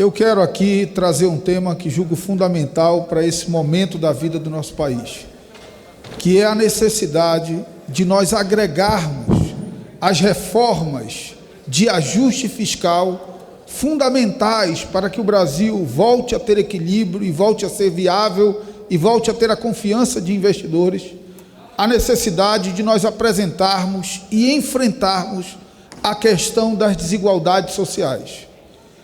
Eu quero aqui trazer um tema que julgo fundamental para esse momento da vida do nosso país, que é a necessidade de nós agregarmos as reformas de ajuste fiscal fundamentais para que o Brasil volte a ter equilíbrio e volte a ser viável e volte a ter a confiança de investidores, a necessidade de nós apresentarmos e enfrentarmos a questão das desigualdades sociais.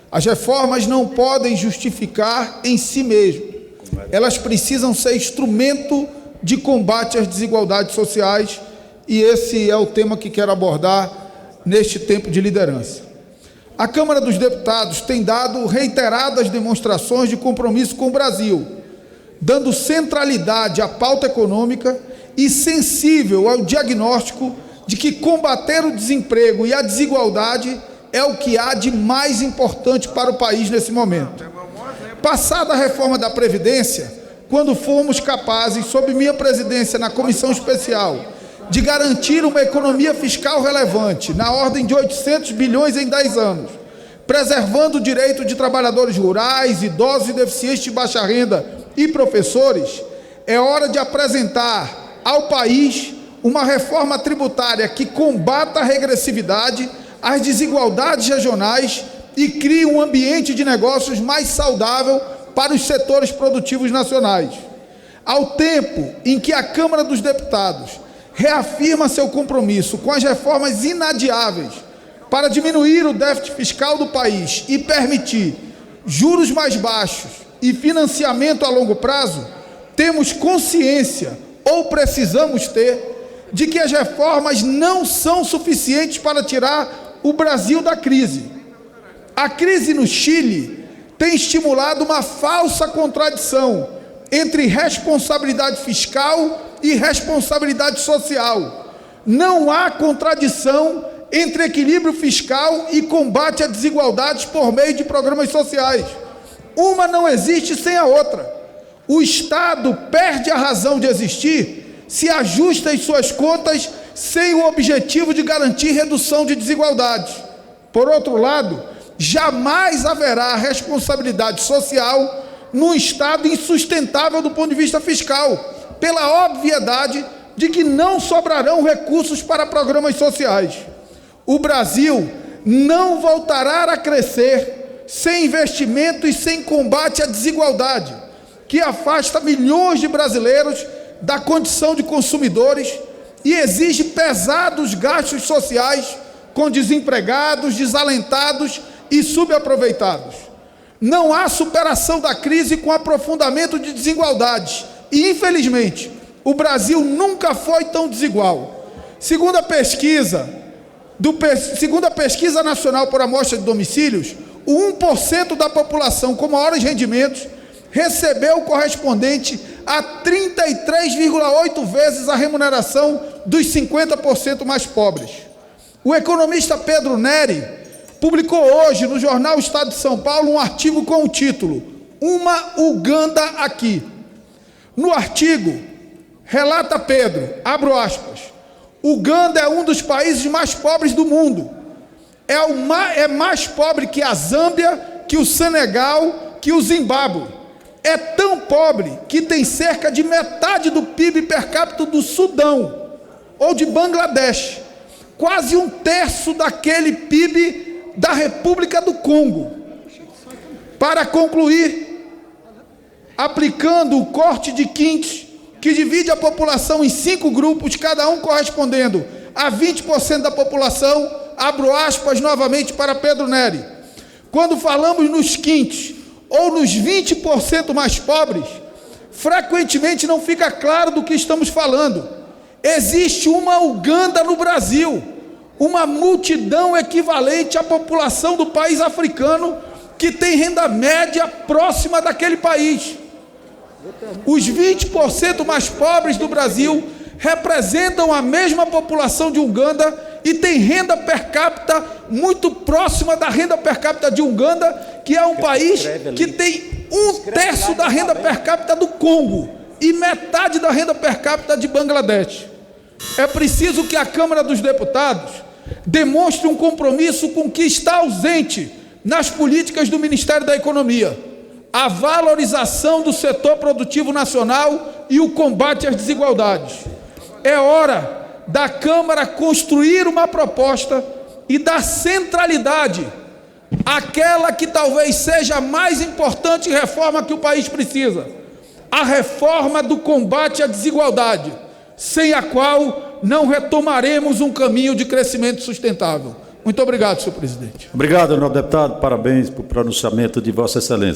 As reformas não podem justificar em si mesmas, elas precisam ser instrumento de combate às desigualdades sociais, e esse é o tema que quero abordar neste tempo de liderança. A Câmara dos Deputados tem dado reiteradas demonstrações de compromisso com o Brasil, dando centralidade à pauta econômica e sensível ao diagnóstico de que combater o desemprego e a desigualdade é o que há de mais importante para o país nesse momento. Passada a reforma da Previdência, quando fomos capazes, sob minha presidência na Comissão Especial, de garantir uma economia fiscal relevante, na ordem de 800 bilhões em 10 anos, preservando o direito de trabalhadores rurais, idosos e deficientes de baixa renda e professores, é hora de apresentar ao país uma reforma tributária que combata a regressividade, as desigualdades regionais e crie um ambiente de negócios mais saudável para os setores produtivos nacionais. Ao tempo em que a Câmara dos Deputados reafirma seu compromisso com as reformas inadiáveis para diminuir o déficit fiscal do país e permitir juros mais baixos e financiamento a longo prazo, temos consciência, ou precisamos ter, de que as reformas não são suficientes para tirar o Brasil da crise. A crise no Chile tem estimulado uma falsa contradição entre responsabilidade fiscal e responsabilidade social. Não há contradição entre equilíbrio fiscal e combate a desigualdades por meio de programas sociais. Uma não existe sem a outra. O Estado perde a razão de existir se ajusta em suas contas sem o objetivo de garantir redução de desigualdades. Por outro lado, jamais haverá responsabilidade social num Estado insustentável do ponto de vista fiscal, pela obviedade de que não sobrarão recursos para programas sociais. O Brasil não voltará a crescer sem investimento e sem combate à desigualdade, que afasta milhões de brasileiros da condição de consumidores e exige pesados gastos sociais com desempregados, desalentados e subaproveitados. Não há superação da crise com aprofundamento de desigualdades e, infelizmente, o Brasil nunca foi tão desigual. Segundo a pesquisa nacional por amostra de domicílios, o 1% da população com maiores rendimentos recebeu o correspondente a 33,8 vezes a remuneração dos 50% mais pobres. O economista Pedro Neri publicou hoje no jornal Estado de São Paulo um artigo com o título "Uma Uganda aqui". No artigo, relata Pedro, abro aspas, Uganda é um dos países mais pobres do mundo. É mais pobre que a Zâmbia, que o Senegal, que o Zimbábue. É tão pobre que tem cerca de metade do PIB per capita do Sudão ou de Bangladesh, quase um terço daquele PIB da República do Congo. Para concluir, aplicando o corte de quintos, que divide a população em 5 grupos, cada um correspondendo a 20% da população, abro aspas novamente para Pedro Neri. Quando falamos nos quintos, ou nos 20% mais pobres, frequentemente não fica claro do que estamos falando. Existe uma Uganda no Brasil, uma multidão equivalente à população do país africano que tem renda média próxima daquele país. Os 20% mais pobres do Brasil representam a mesma população de Uganda e tem renda per capita muito próxima da renda per capita de Uganda, que é um país que tem 1/3 da renda per capita do Congo e metade da renda per capita de Bangladesh. É preciso que a Câmara dos Deputados demonstre um compromisso com o que está ausente nas políticas do Ministério da Economia, a valorização do setor produtivo nacional e o combate às desigualdades. É hora da Câmara construir uma proposta e dar centralidade àquela que talvez seja a mais importante reforma que o país precisa, a reforma do combate à desigualdade, sem a qual não retomaremos um caminho de crescimento sustentável. Muito obrigado, senhor presidente. Obrigado, nobre deputado. Parabéns pelo pronunciamento de Vossa Excelência.